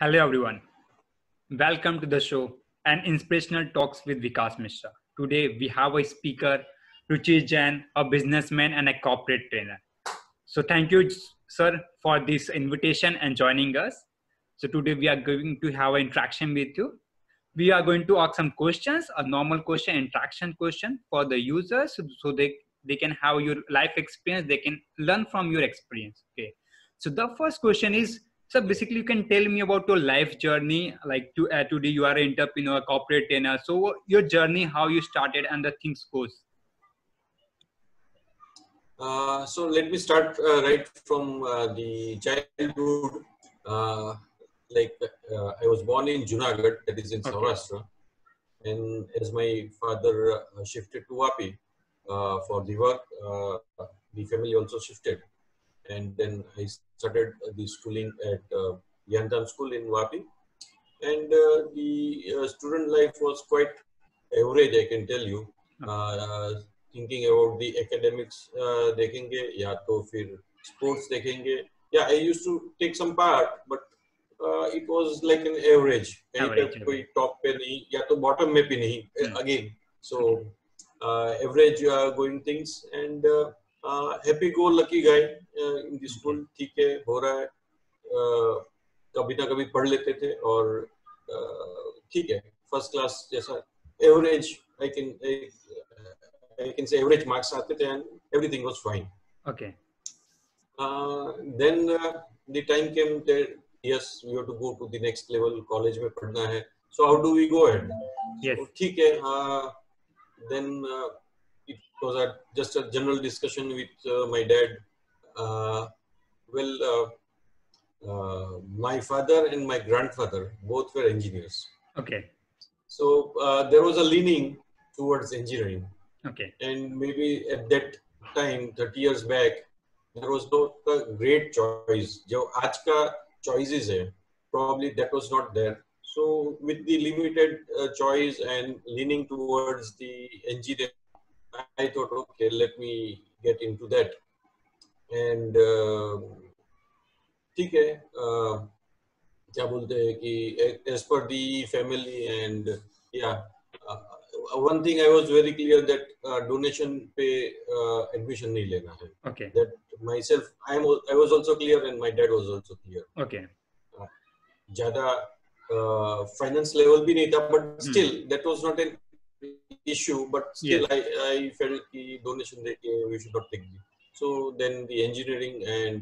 Hello everyone. Welcome to the show and inspirational talks with Vikas Mishra. Today we have a speaker, Ruchi Jain, a businessman and a corporate trainer. So thank you, sir, for this invitation and joining us. So today we are going to have an interaction with you. We are going to ask some questions, a normal question, interaction question for the users, so they can have your life experience. They can learn from your experience. Okay. So the first question is, so basically you can tell me about your life journey, like today you are an entrepreneur, corporate trainer. So your journey, how you started and the things goes. So let me start right from the childhood. I was born in Junagadh, that is in Saurashtra, and as my father shifted to Vapi for the work, the family also shifted, and then I started the schooling at Yandam School in Vapi, and the student life was quite average, I can tell you. Thinking about the academics देखेंगे या तो फिर sports देखेंगे. Yeah, I used to take some part, but it was like an average. कहीं पे कोई top पे नहीं या तो bottom में भी नहीं again. So average going things and happy go lucky guy in the school. ठीक है, हो रहा है. कभी ना कभी पढ़ लेते थे और ठीक है, first class जैसा average I can say average marks आते थे and everything was fine. Okay. Then the time came that yes, we have to go to the next level. College में पढ़ना है. So how do we go ahead? Yes. So ठीक है. Then it was just a general discussion with my dad. My father and my grandfather both were engineers. Okay. So there was a leaning towards engineering. Okay. And maybe at that time, 30 years back, there was no great choice. जो आज का choices है, probably that was not there. So with the limited choice and leaning towards the engineering, I thought, okay, let me get into that. And ठीक है, क्या बोलते हैं कि as per the family and yeah. One thing I was very clear that donation पे admission नहीं लेना है. Okay. That myself, I was also clear and my dad was also clear. Okay. ज़्यादा finance level भी नहीं था, but still that was not an issue. But still I felt कि donation देके we should not take it. So then the engineering and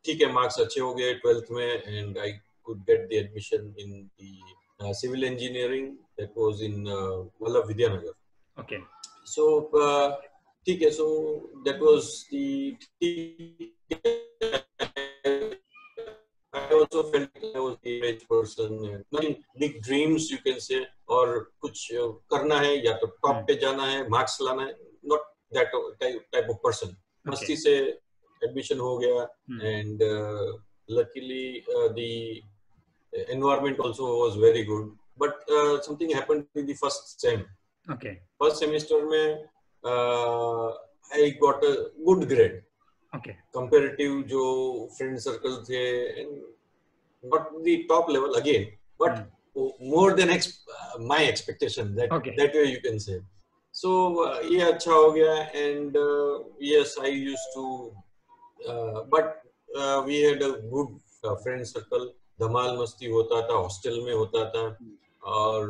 ठीक है, marks अच्छे हो गए 12th में and I could get the admission in the civil engineering that was in Vallabh Vidyanagar. Okay. So ठीक है, so that was the I also felt I was the average person. Nothing big dreams you can say और कुछ करना है या तो top पे जाना है, marks लाना है. Not that type of person. मस्ती से admission हो गया and luckily the environment also was very good. But something happened in the first sem. Okay. First semester में I got a good grade. Okay. Comparative जो friend circle थे, and not the top level again, but more than my expectation. That way you can say. So ये अच्छा हो गया and yes, I used to. But we had a good friend circle. धमाल मस्ती होता था, hostel में होता था और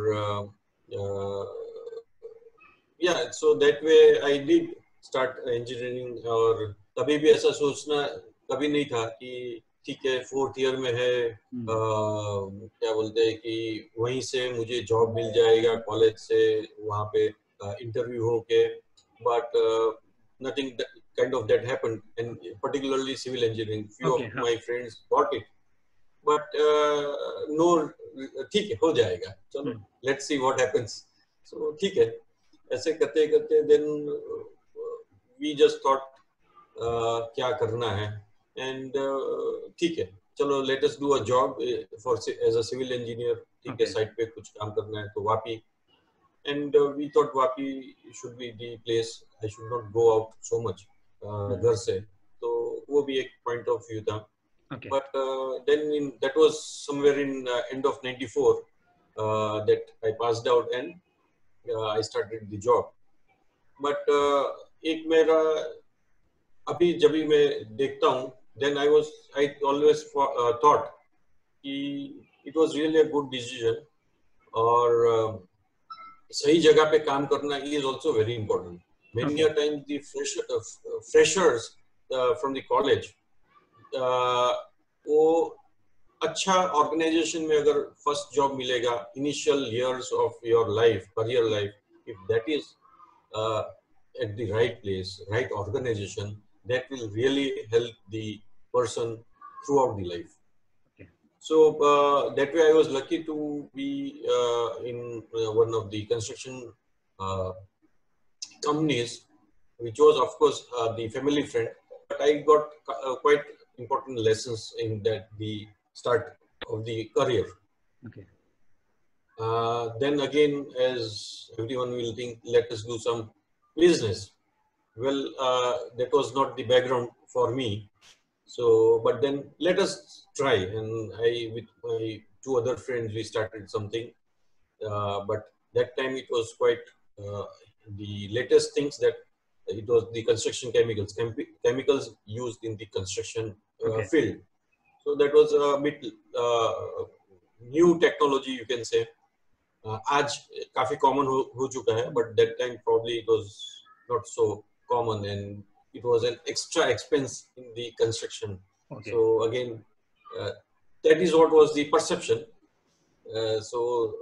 yeah, so that way I did start engineering और कभी भी ऐसा सोचना कभी नहीं था कि ठीक है 4th year में है क्या बोलते हैं कि वहीं से मुझे जॉब मिल जाएगा कॉलेज से वहाँ पे इंटरव्यू होके but nothing kind of that happened and particularly civil engineering. Few of my friends got it. But no, ठीक है हो जाएगा चलो let's see what happens. So ठीक है ऐसे करते करते then we just thought क्या करना है and ठीक है चलो let us do a job for as a civil engineer. ठीक है साइट पे कुछ काम करना है तो Vapi and we thought Vapi should be the place. I should not go out so much घर से तो वो भी एक point of view था. Okay. But then that was somewhere in end of '94 that I passed out and I started the job. But एक मेरा अभी जब भी मैं देखता हूँ, then I always thought कि it was really a good decision और सही जगह पे काम करना is also very important. Many a times the freshers from the college वो अच्छा ऑर्गेनाइजेशन में अगर फर्स्ट जॉब मिलेगा initial years of your life, career life, if that is at the right place, right organization, that will really help the person throughout the life. Okay. So that way I was lucky to be in one of the construction companies, which was of course the family friend, but I got quite important lessons in that the start of the career. Okay. Then again, as everyone will think, let us do some business. Well, that was not the background for me. So, but then let us try. And I, with my two other friends, we started something. But that time it was quite the latest things that it was the construction chemicals used in the construction field. So that was a bit new technology, you can say. आज काफी common हो चुका है, but that time probably it was not so common and it was an extra expense in the construction. Okay. So again, that is what was the perception. So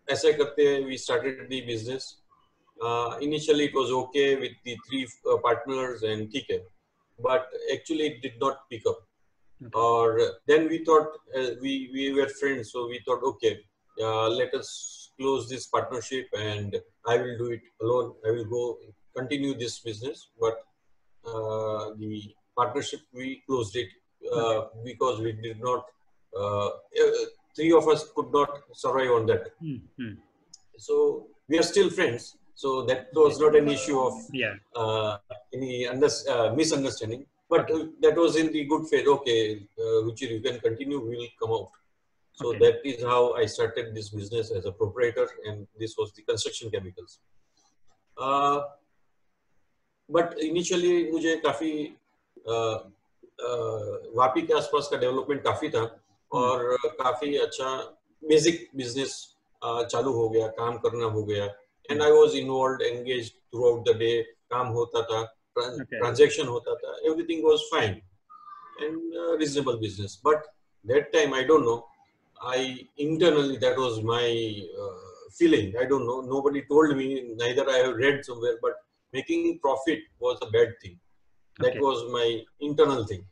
ऐसे करते we started the business. Initially it was okay with the three partners and ठीक है, but actually it did not pick up. Okay. Or then we thought we were friends, so we thought okay, let us close this partnership and I will do it alone. I will go continue this business, but the partnership we closed it because we did not. Three of us could not survive on that. So we are still friends. So that was not an issue of any misunderstanding. But that was in the good faith. Okay, Ruchir, you can continue. We will come out. So that is how I started this business as a proprietor, and this was the construction chemicals. But initially, मुझे काफी वापी के आसपास का development काफी था और काफी अच्छा बेसिक बिजनेस चालू हो गया, काम करना हो गया. And I was involved, engaged throughout the day. काम होता था, transaction होता था, everything was fine and reasonable business. But that time, I don't know. Internally, that was my feeling. I don't know. Nobody told me. Neither I have read somewhere. But making profit was a bad thing. That was my internal thing.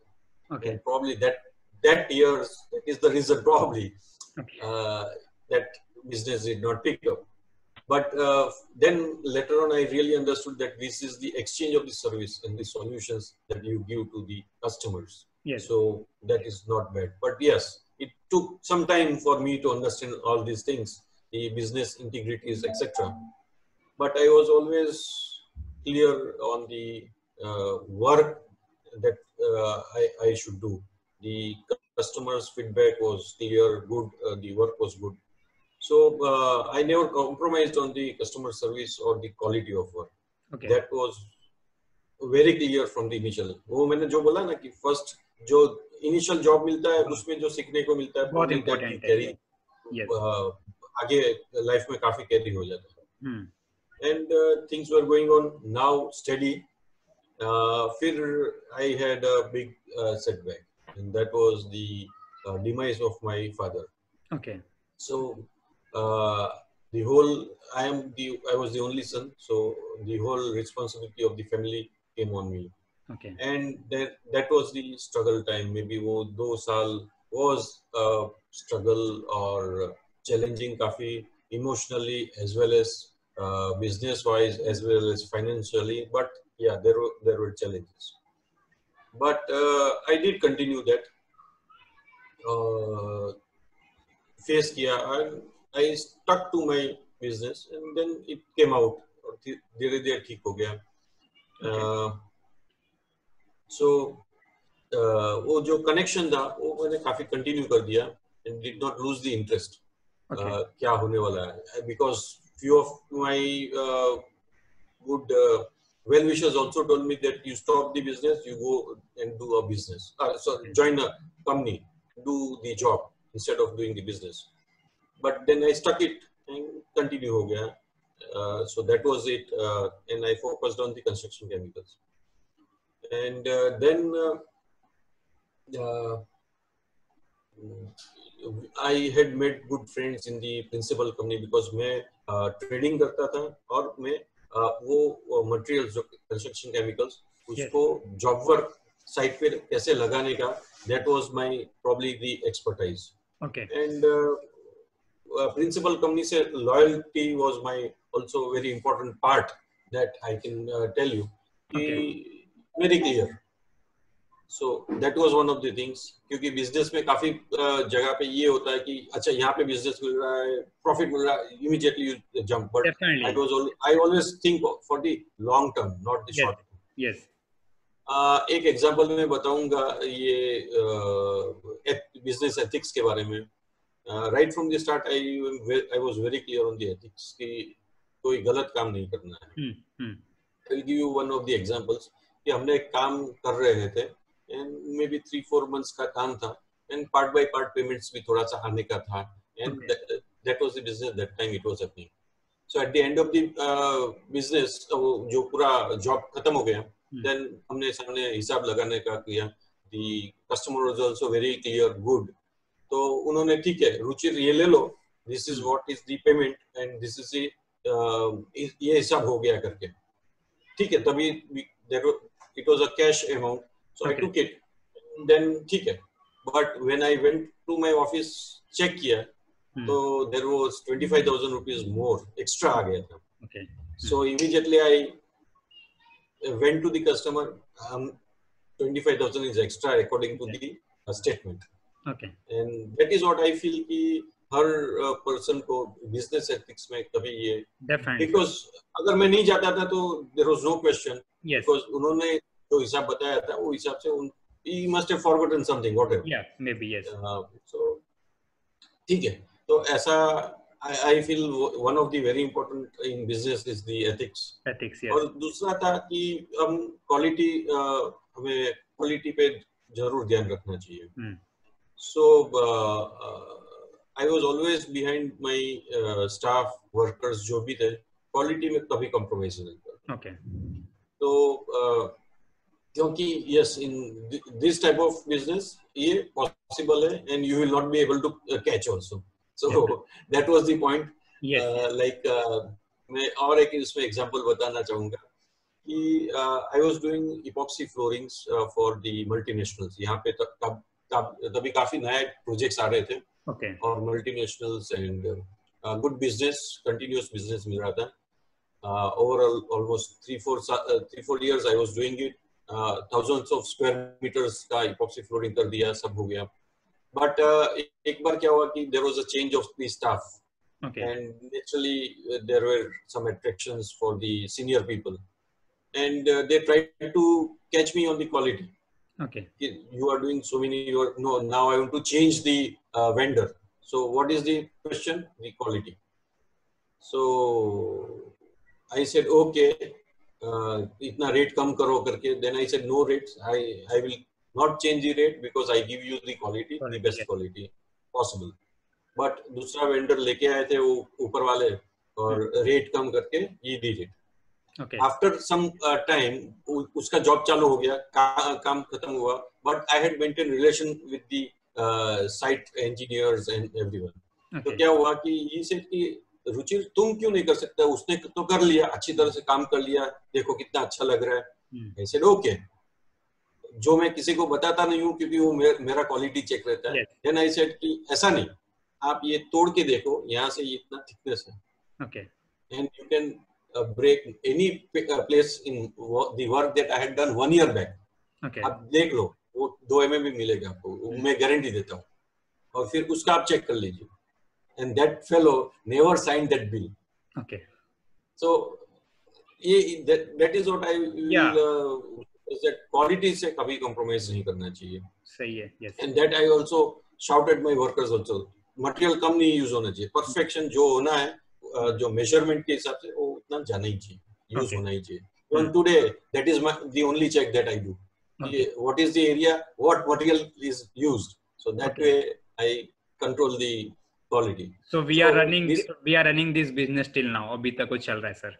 And probably that years, that is the reason probably that business did not pick up. But then later on, I really understood that this is the exchange of the service and the solutions that you give to the customers. Yes. So that is not bad. But yes, it took some time for me to understand all these things, the business integrities, etc. But I was always clear on the work that I should do. The customers' feedback was clear, good. The work was good. So I never compromised on the customer service or the quality of work. That was very clear from the initial. वो मैंने जो बोला ना कि first जो initial job मिलता है उसमें जो सीखने को मिलता है बहुत important है. आगे life में काफी carry हो जाता है. And things were going on now steady. फिर I had a big setback, and that was the demise of my father. Okay. So the whole I was the only son, so the whole responsibility of the family came on me. Okay. And that was the struggle time. Maybe वो 2 साल was a struggle or challenging, काफी emotionally as well as business wise as well as financially. But yeah, there were challenges. But I did continue that. Face किया and I stuck to my business and then it came out. धीरे-धीरे ठीक हो गया. So वो जो connection था वो मैंने काफी कंटिन्यू कर दिया and did not lose the interest क्या होने वाला है, because few of my good well-wishers also told me that you stop the business, you go and do a business. Join a company, do the job instead of doing the business. But then I stuck it and continue ho gaya. So that was it, and I focused on the construction chemicals. And then I had made good friends in the principal company because मैं trading करता था और मैं वो materials जो construction chemicals उसको job work site पे कैसे लगाने का, that was my probably the expertise. Okay. And principal company से loyalty was my also very important part that I can tell you. Okay. Very clear. So that was one of the things, क्योंकि business में काफी जगह पे ये होता है कि अच्छा यहाँ पे बिजनेस मिल रहा है, प्रॉफिट मिल रहा है, immediately you jump. But I always think for the long term, not the short term. Yes. एक एग्जांपल मैं बताऊंगा ये बिजनेस एथिक्स के बारे में. Right from the start I was very clear on the ethics कि कोई गलत काम नहीं करना है. I'll give you one of the examples कि हमने एक काम कर रहे थे and maybe 3-4 months का काम था and part by part payments भी थोड़ा सा आने का था and that was the business that time it was happening. So at the end of the business जो पूरा job खत्म हो गया, then हमने सामने हिसाब लगाने का किया. The customer was also very clear, good. तो उन्होंने ठीक है रुचिर ये ले लो, this is what is the payment and this is the ये हिसाब हो गया करके, ठीक है. तभी it was a cash amount, so I took it. Then ठीक है, but when I went to my office check किया, तो there was 25,000 rupees more extra आ गया था. So immediately I went to the customer, 25,000 is extra according to the statement. And that is what I feel कि हर person को business ethics में कभी ये, because अगर मैं नहीं जाता था तो there was no question, because उन्होंने जो हिसाब बताया था वो हिसाब से he must have forgotten something, whatever. Maybe yes. So ठीक है, तो ऐसा I feel one of the very important in business is the ethics. Yes. और दूसरा था कि हम quality, हमें quality पे जरूर ध्यान रखना चाहिए. So I was always behind my staff workers जो भी थे, quality में कभी compromise नहीं करता. तो क्योंकि yes, in this type of business ये possible है and you will not be able to catch also. So that was the point. Like मैं और एक इसमें example बताना चाहूँगा कि I was doing epoxy floorings for the multinationals. यहाँ पे तभी काफी नए प्रोजेक्ट्स आ रहे थे और multinationals and good business, continuous business मिल रहा था. Overall almost 3-4 years I was doing it. Thousands of square meters का epoxy flooring कर दिया, सब हो गया. But एक बार क्या हुआ कि there was a change of the staff, and naturally there were some attractions for the senior people, and they tried to catch me on the quality. You are doing so many, no, now I want to change the vendor. So what is the question? The quality. So I said okay, इतना rate कम करो करके. Then I said no rates, I will not change the rate because I give you the quality, the best quality possible. But दूसरा vendor लेके आए थे वो ऊपर वाले और rate कम करके ये did it. After some time उसका job चालू हो गया, काम खत्म हुआ, but I had maintained relation with the site engineers and everyone. तो क्या हुआ कि ये said कि रुचिर तुम क्यों नहीं कर सकते, उसने तो कर लिया, अच्छी तरह से काम कर लिया, देखो कितना अच्छा लग रहा है. I said okay, जो मैं किसी को बताता नहीं हूँ क्योंकि वो मेरा क्वालिटी चेक रहता है. Then I said कि ऐसा नहीं, आप ये तोड़ के देखो, यहाँ से ये इतना थिकनेस है, and you can break any place in the work that I had done 1 year back. आप देख लो, वो 2 mm भी मिलेगा आपको, मैं गारंटी देता हूँ, और फिर उसका आप चेक कर लीजिए. And that fellow never signed that bill. So that is what I will is that quality से कभी compromise नहीं करना चाहिए. सही है. Yes. And that I also shouted my workers also. Material कम नहीं use होना चाहिए. Perfection जो होना है, जो measurement के हिसाब से वो उतना जाना ही चाहिए. Use होना ही चाहिए. Even today, that is the only check that I do. What is the area? What material is used? So that way I control the quality. So we are running this business till now. अभी तक वो चल रहा है sir.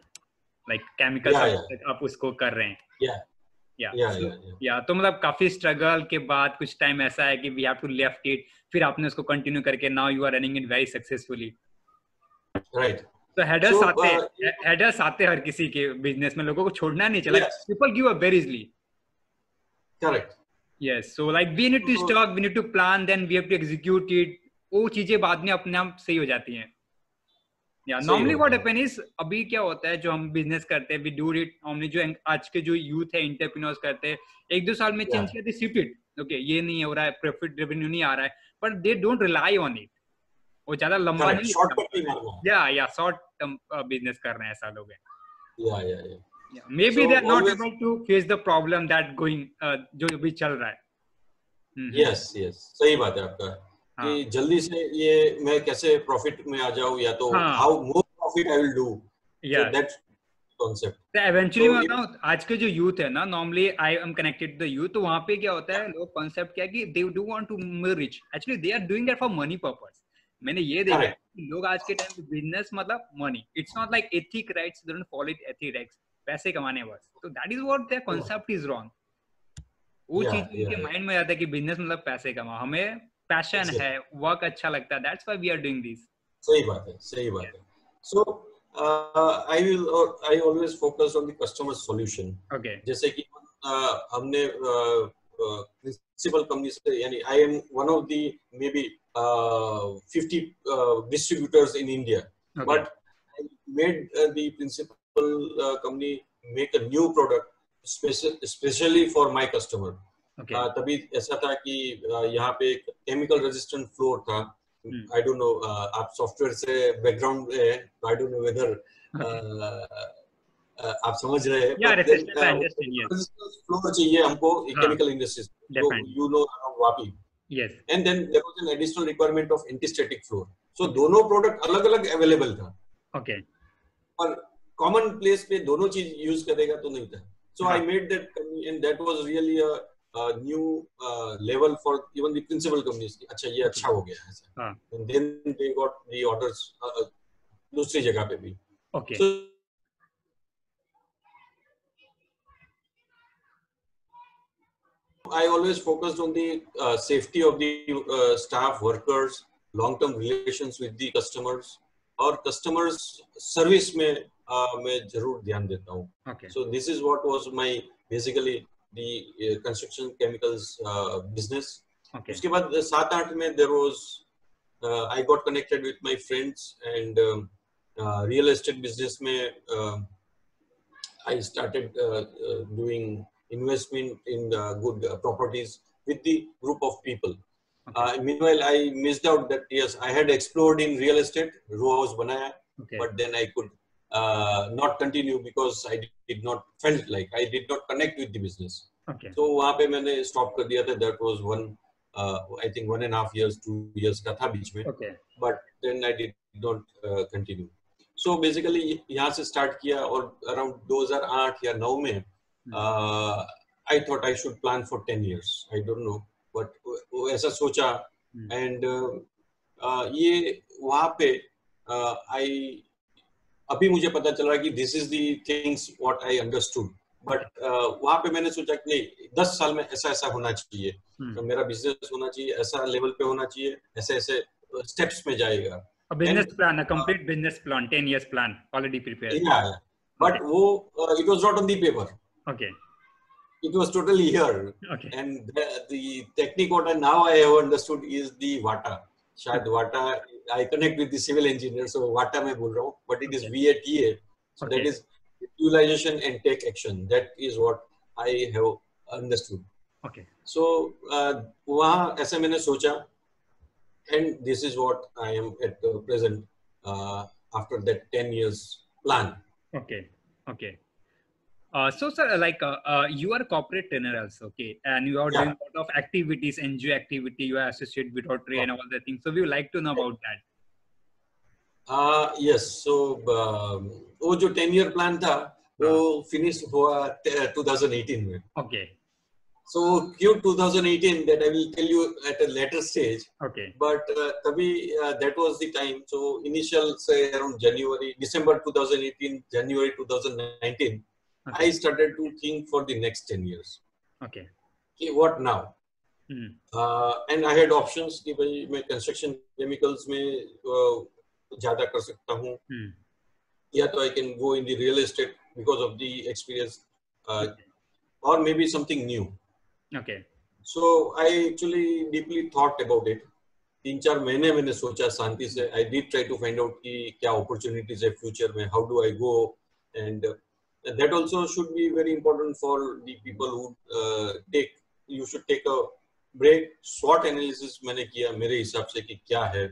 Like chemical आप उसको कर रहे हैं. Yeah. तो मतलब काफी स्ट्रगल के बाद कुछ टाइम ऐसा है कि we have to left it. फिर आपने उसको कंटिन्यू करके now you are running it very successfully. Right. तो headers आते हर किसी के बिजनेस में, लोगों को छोड़ना नहीं चला. People give up very easily. Correct. Yes. So like we need to stop, we need to plan, then we have to execute it. वो चीजें बाद में अपने आप सही हो जाती हैं. Yeah. Normally what happen is, अभी क्या होता है जो हम बिजनेस करते हैं, we do it. हमने जो आज के जो यूथ है, एंटरप्रेन्योर्स करते हैं, 1-2 साल में चेंज करते हैं, शिफ्ट इट. ओके, ये नहीं हो रहा है, प्रॉफिट रेवेन्यू नहीं आ रहा है, but they don't rely on it. वो ज्यादा लंबा नहीं, शॉर्टकट नहीं मारना. या शॉर्ट टर्म बिजनेस कर रहे हैं ऐसा लोग हैं. Yeah. Maybe they are not able to face the problem that going जो भी चल रहा है. Yes. सही बात है आपका कि जल्दी से ये मैं कैसे प्रॉफिट में आ जाऊं, या तो how more profit I will do. So that concept. तो eventually मैं बताऊं, आज के जो यूथ है ना, normally I am connected to the youth, तो वहाँ पे क्या होता है, लोग concept क्या है कि they do want to be rich. Actually they are doing that for money purpose. मैंने ये देखा है कि लोग आज के टाइम पे बिजनेस मतलब money. It's not like ethic rights, they don't follow it ethic rights. पैसे कमाने बस. तो that is what their concept is wrong. वो चीज उनके माइंड में आता है कि बिजनेस मतलब पैसे कमाओ. हमें पैशन है, वर्क अच्छा लगता है, that's why we are doing this. सही बात है. सो I always focus on the customer solution. Okay. जैसे कि हमने principal company से, यानी I am one of the maybe 50 distributors in India. Okay. But I made the principal company make a new product especially for my customer. Okay. तभी ऐसा था कि यहाँ पे एक chemical resistant floor था. I don't know, आप software से बैकग्राउंड है, I don't know whether आप समझ रहे हैं. फ्लोर चाहिए हमको chemical industries. You know Vapi. Yes. And then there was an additional requirement of anti-static floor. So दोनों प्रोडक्ट अलग-अलग अवेलेबल था. Okay. और कॉमन प्लेस पे दोनों चीज यूज करेगा तो नहीं था. So I made that, and that was really a new level for even the principal companies. अच्छा ये अच्छा हो गया ऐसा. And then they got the orders दूसरी जगह पे भी. Okay. So I always focused on the safety of the staff, workers, long-term relations with the customers, और customers service में मैं जरूर ध्यान देता हूँ. Okay. So this is what was my basically the construction chemicals business. Okay. उसके बाद 7-8 में there was I got connected with my friends, and real estate business में I started doing investment in good properties with the group of people. Okay. Meanwhile, I missed out that yes, I had explored in real estate, row house banaya, but then I could not continue because I did not felt like I did not connect with the business. Okay. So वहाँ पे मैंने stop कर दिया था. That was I think 1.5 years, 2 years का था बीच में. Okay. But then I did not continue. So basically यहाँ से start किया, और around 2008 या 9 में I thought I should plan for 10 years. I don't know, but ऐसा सोचा, and ये वहाँ पे अभी मुझे पता चल रहा है कि this is the things what I understood. But वहाँ पे मैंने सोचा कि नहीं, 10 साल में ऐसा होना चाहिए, तो मेरा बिजनेस होना चाहिए, ऐसा लेवल पे होना चाहिए, ऐसे स्टेप्स में जाएगा. A business plan, a complete business plan, 10 years plan already prepared. Yeah, but it was not on the paper. Okay. It was totally here. Okay. And the technique what now I have understood is the VATA. शायद VATA, I connect with the civil engineer, so VATA मैं बोल रहा हूँ, but it is VATA. So that is visualization and take action. That is what I have understood. Okay. So वहाँ ऐसे मैंने सोचा, and this is what I am at present after that 10 years plan. Okay. Okay. So, sir, like you are a corporate trainer also, okay, and you are doing Yeah. a lot of activities, NGO activity. You are associated with Rotary and all the things. So, we would like to know about that. Yes. So वो जो 10-year plan था वो हाँ, finish हुआ 2018 में. okay, So Q 2018 that I will tell you at a later stage. okay, But तभी that was the time. So initial say around December 2018, January 2019, I okay, started to think for the next 10 years. okay. Okay, what now? Hmm. And I had options कि भाई मैं construction chemicals में ज़्यादा कर सकता हूँ Hmm. या तो I can go in the real estate because of the experience Okay, or maybe something new. okay, So I actually deeply thought about it. 3-4 महीने मैंने सोचा शांति से. I did try to find out कि क्या opportunities है future में, how do I go, and that also should be very important for the people who you should take a break. SWOT analysis मैंने किया मेरे हिसाब से कि क्या है.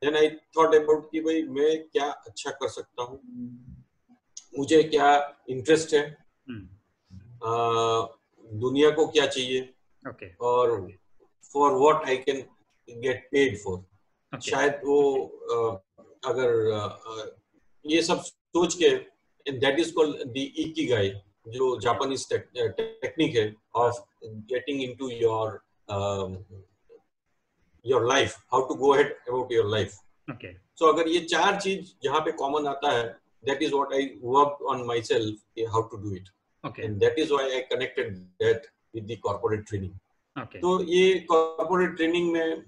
Then I thought about कि भाई मैं क्या अच्छा कर सकता हूँ, मुझे क्या इंटरेस्ट है, hmm. दुनिया को क्या चाहिए Okay, और for what I can get paid for. okay, शायद वो अगर ये सब सोच के, and that is called the ikigai, जो okay, जापानीज टेक्निक है of getting into your life, how to go ahead about your life. okay, so अगर ये चार चीज जहाँ पे कॉमन आता है, that is what I work on myself how to do it, okay, and that is why I connected that with the corporate training. okay, तो ये कॉर्पोरेट ट्रेनिंग में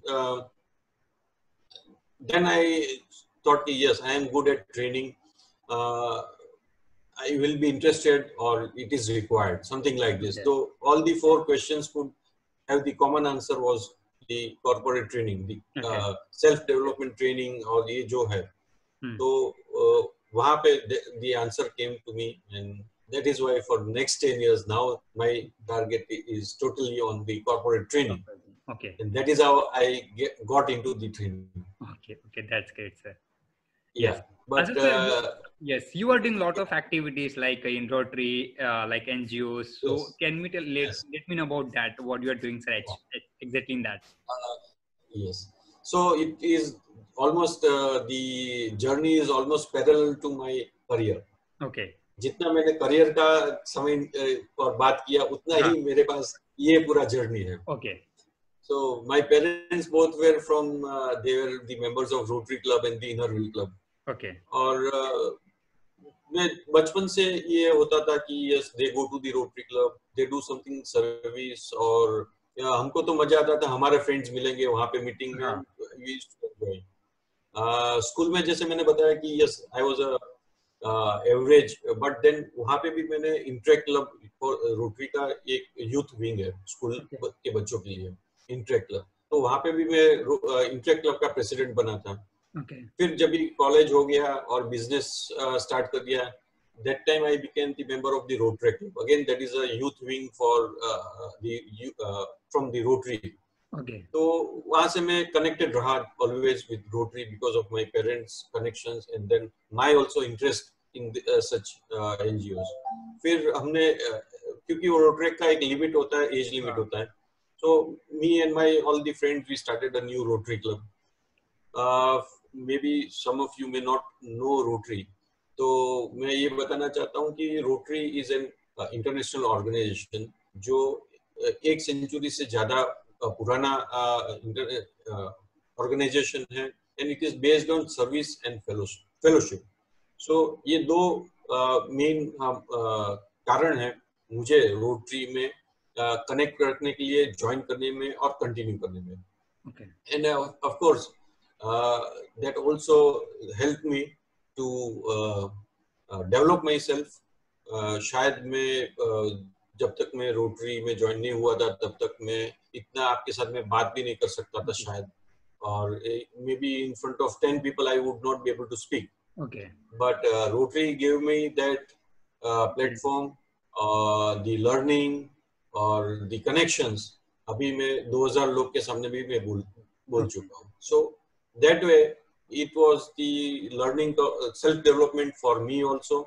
then I thought कि yes, I am good at training, I will be interested or it is required, something like this. okay, So all the 4 questions could have the common answer was the corporate training, the okay. self development training और ये जो है. Hmm. तो वहाँ पे the answer came to me, and that is why for next 10 years now my target is totally on the corporate training, Okay, and that is how I got into the training. okay, okay. That's great, sir. Yeah, Yes. but Sir, yes, you are doing a lot of activities like in Rotary, like NGOs. So yes, can we yes, let me know about that? What you are doing, sir, exactly in that? yes. So it is almost the journey is almost parallel to my career. Okay. जितना मैंने career का समय और बात किया, उतना हाँ. ही मेरे पास ये पूरा जर्नी है. Okay. So my parents both were from they were the members of Rotary Club and the Inner Wheel Club. Okay. और मैं बचपन से ये होता था कि yes they go to the Rotary Club, they do something service, और हमको तो मजा आता था, हमारे फ्रेंड्स मिलेंगे वहाँ पे मीटिंग में, हाँ. we used to enjoy. School में जैसे मैंने बताया कि yes I was a average, but then वहाँ पे भी मैंने इंटरेक्ट क्लब, रोटरी का एक यूथ विंग है स्कूल Okay. के बच्चों के लिए, इंटरेक्ट क्लब. तो वहाँ पे भी मैं इंटरेक्ट क्लब का प्रेसिडेंट बना था. Okay. फिर जब भी कॉलेज हो गया और बिजनेस स्टार्ट कर दिया, that time I became the member of the Rotary Club. Again, that is a youth wing for from the Rotary. Okay. तो वहाँ से मैं connected रहा always with Rotary because of my parents' connections and then my also interest in such NGOs. फिर हमने क्योंकि वो Rotary का एक लिमिट होता है, एज लिमिट होता है, so me and my all the friends we started a new Rotary Club. Maybe some of you may not know Rotary. तो मैं ये बताना चाहता हूँ कि Rotary is an international organization जो एक सेंचुरी से ज्यादा पुराना ऑर्गेनाइजेशन है, and it is based on service and fellowship. So ये दो मेन कारण है मुझे रोटरी में कनेक्ट करने के लिए, ज्वाइन करने में और कंटिन्यू करने में. Okay. And of course that also helped me to develop myself. शायद मैं जब तक मैं रोटरी में ज्वाइन नहीं हुआ था तब तक मैं इतना आपके साथ में बात भी नहीं कर सकता था शायद, और may be in front of 10 people I would not be able to speak. Okay. But Rotary gave me that platform, the learning और the connections. अभी मैं 2000 लोग के सामने भी मैं बोल चुका हूँ. So that way it was the learning self development for me also.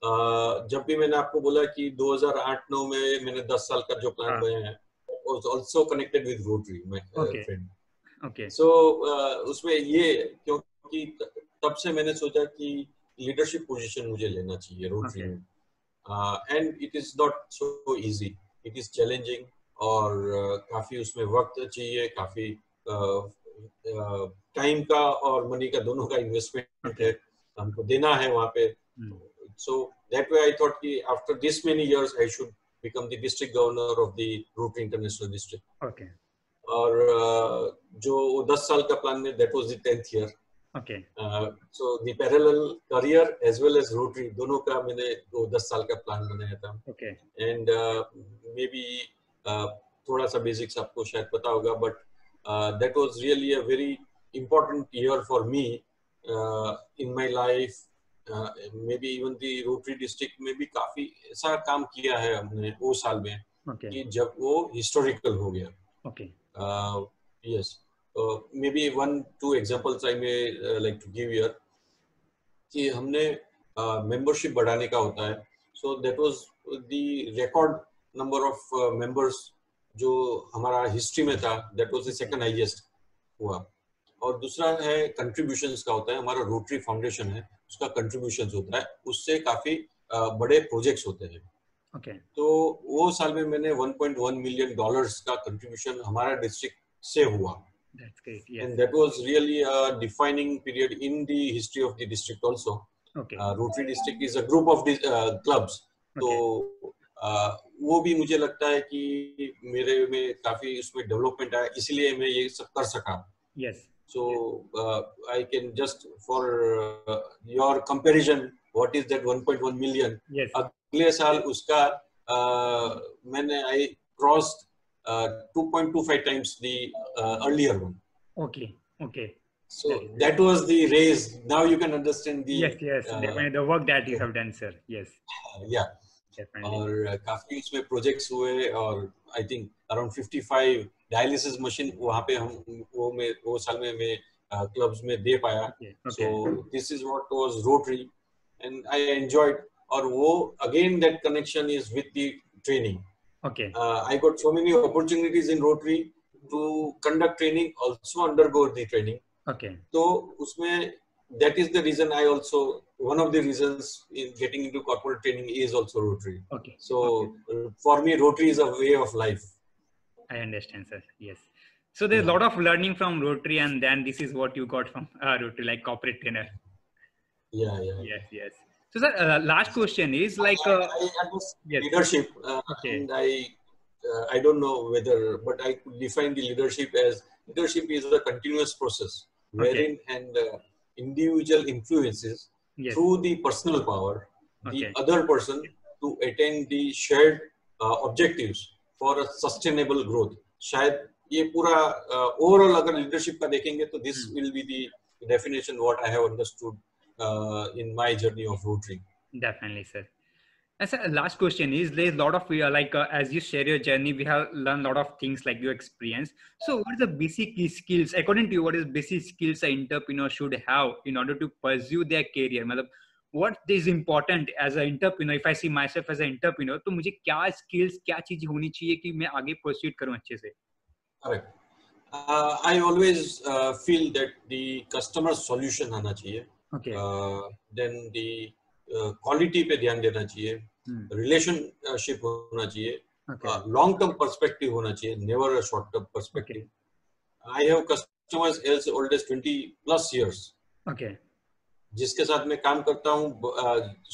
जब भी मैंने आपको बोला कि 2008-9 में मैंने 10 साल का जो प्लान बनाया है, was also connected with Rotary, my Okay. friend. Okay. So उसमें ये क्योंकि तब से मैंने सोचा कि लीडरशिप पोजीशन मुझे लेना चाहिए रोटरी में, and it is not so easy, it is challenging, और काफी उसमें वक्त चाहिए, काफी टाइम का और मनी का दोनों का इन्वेस्टमेंट है, हमको देना है वहाँ पे. So that way I thought कि after this many years I should become the district governor of the Rotary International District. Okay. और जो 10 साल का प्लान में that was the 10th year. Okay. So the parallel career as well as Rotary दोनों का मैंने 10 साल का प्लान बनाया था. Okay. And maybe थोड़ा सा बेसिक्स आपको शायद पता होगा, but that was really a very important year for me in my life. Maybe even the Rotary district में भी काफी ऐसा काम किया है हमने वो साल में, कि जब वो historical हो गया. Okay. Yes. Maybe 1-2 examples I may like to give here. कि हमने membership बढ़ाने का होता है. So that was the record number of members जो हमारा हिस्ट्री में था, that was the second highest हुआ. और दूसरा है contributions का होता है, हमारा रोटरी फाउंडेशन है, उसका contributions होता है, उससे काफी बड़े प्रोजेक्ट्स होते हैं. Okay. तो वो साल में मैंने $1.1 million का कंट्रीब्यूशन हमारा डिस्ट्रिक्ट से हुआ. That's great. Yes. And that was really a defining period in the history of the district also. Okay. Rotary district is a group of clubs. Okay. तो वो भी मुझे लगता है कि मेरे में काफी उसमें डेवलपमेंट आया, इसलिए मैं ये सब कर सका. Yes. So I can just for your comparison, what is that 1.1 million? Yes. अगले साल उसका मैंने I crossed 2.25 times the earlier one. Okay. Okay. So that was the raise. Now you can understand the yes. Definitely the work that you have done, sir. Yes. Yeah. Definitely. और काफी उसमें projects हुए, और I think around 55 dialysis machine वहाँ पे हम वो साल में मैं क्लब्स में दे पाया. So this is what was Rotary, and I enjoyed. और वो again that connection is with the training. Okay. I got so many opportunities in Rotary to conduct training, also undergo the training. Okay. तो उसमें that is the reason I also, one of the reasons in getting into corporate training is also Rotary. Okay. So for me Rotary is a way of life. I understand, sir. Yes. So there's a lot of learning from Rotary, and then this is what you got from Rotary, like corporate trainer. Yeah. Yes. So sir, last question is like leadership. Okay. And I don't know whether, but I could define the leadership as leadership is a continuous process wherein and individual influences through the personal power the other person to attain the shared objectives for a sustainable growth. शायद ये पूरा overall अगर leadership का देखेंगे तो this will be the definition what I have understood in my journey of Rotary. Definitely, sir. And sir, last question is, there's a lot of as you share your journey, we have learned a lot of things like your experience. So what is the basic skills, according to you, what is basic skills an entrepreneur should have in order to pursue their career? मतलब what is important as an entrepreneur? If I see myself as an entrepreneur, तो मुझे क्या skills, क्या चीज होनी चाहिए कि मैं आगे pursue करूं अच्छे से? Correct. I always feel that the customer solution आना चाहिए. Okay. Then the क्वालिटी पे ध्यान देना चाहिए, रिलेशनशिप होना चाहिए, लॉन्ग टर्म पर्सपेक्टिव होना चाहिए, never a short term perspective. I have customers as old as 20+ years. Okay. जिसके साथ मैं काम करता हूँ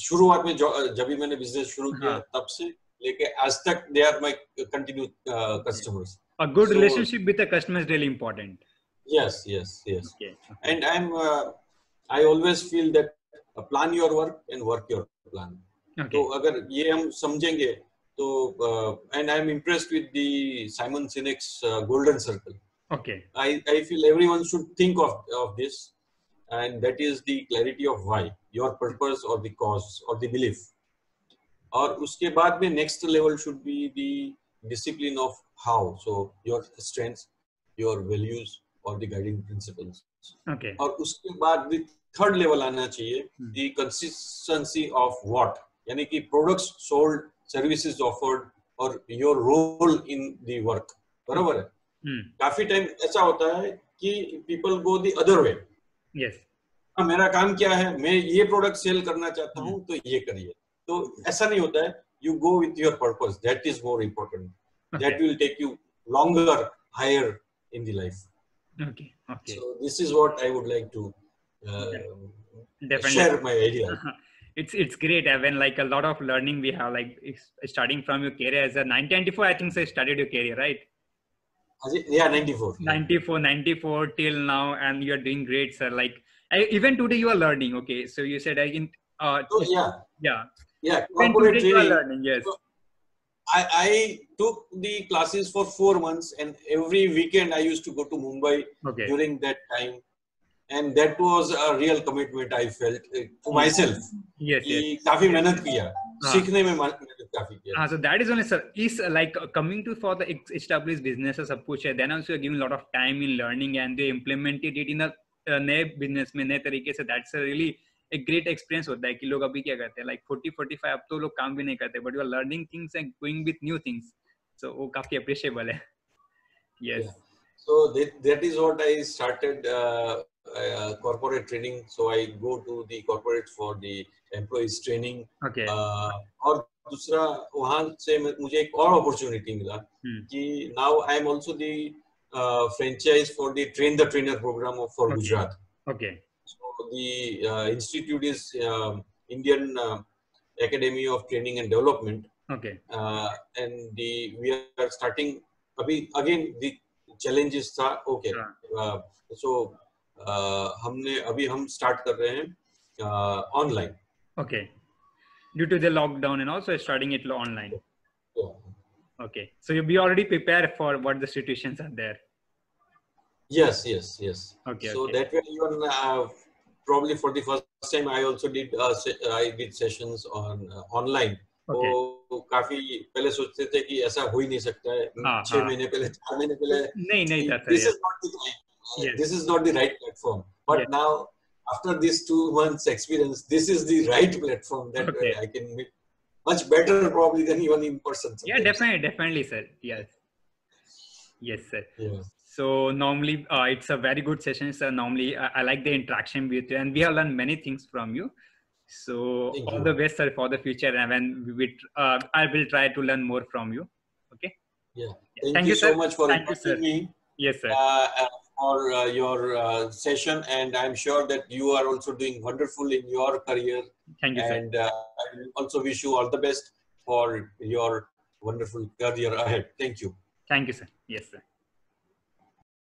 शुरुआत में जब भी मैंने बिजनेस शुरू किया तब से लेके आज तक they are my continue customers. A good relationship with the customer is really important. Yes. Okay. And I always feel that plan your work and work your plan. Okay. तो अगर ये हम समझेंगे तो and I'm impressed with the Simon Sinek's golden circle. Okay. I feel everyone should think of this, and that is the clarity of why, your purpose or the cause or the belief. और उसके बाद में next level should be the discipline of how, so your strengths, your values or the guiding principles. Okay. और उसके बाद the third level आना चाहिए, the consistency of what, यानी कि products sold, services offered और your role in the work, बराबर है? काफी टाइम ऐसा होता है कि people go the other way. Yes. हाँ, मेरा काम क्या है, मैं ये प्रोडक्ट सेल करना चाहता हूँ तो ये करिए, तो ऐसा नहीं होता है. You go with your purpose, that is more important. That will take you longer, higher in the life. Okay. So this is what I would like to share my idea. It's great. When like a lot of learning we have, like starting from your career as a 1994, I think so you started your career, right? Yeah, 94. 94 till now, and you are doing great, sir. Like even today you are learning. Okay, so you said yeah. Corporate training. You are learning, yes. So I took the classes for 4 months, and every weekend I used to go to Mumbai during that time, and that was a real commitment I felt to myself. Yes. काफी मेहनत किया, सीखने में मेहनत काफी किया. So that is only, sir, is like coming to for the established businesses सब कुछ है, then also giving a lot of time in learning and they implemented it in a नए business में नए तरीके से. That's a really एक great experience होता है कि लोग अभी क्या करते हैं, like 40-45 अब तो लोग काम भी नहीं करते, but you are learning things and going with new things, so वो काफी appreciable है. Yes. Yeah. So that is what I started corporate training. So I go to the corporate for the employees training. Okay. और दूसरा वहाँ से मुझे एक और opportunity मिला कि now I am also the franchise for the train the trainer program for Gujarat. Okay. So the institute is Indian Academy of Training and Development. Okay. And we are starting again the challenges था. Okay. So हम start कर रहे हैं online. Okay. Due to the lockdown and also starting it online. Yeah. Okay. So you'll be already prepared for what the situations are there. Yes. Okay. So that way even probably for the first time I also did sessions on online. तो काफी पहले सोचते थे कि ऐसा हो ही नहीं सकता है. 6 महीने पहले 4 महीने पहले नहीं था. This is not the right platform. But now after this 2 months experience, this is the right platform that I can meet much better probably than even in person. Yeah, definitely, sir. Yes, sir. Yes. So normally it's a very good session, sir. Normally I like the interaction with you, and we have learned many things from you. So all the best, sir, for the future, and when I will try to learn more from you. Okay. Yeah. Thank you so much for inviting me. Yes, sir. For your session, and I'm sure that you are also doing wonderful in your career. Thank you, and, sir. And I also wish you all the best for your wonderful career ahead. Thank you. Thank you, sir. Yes, sir.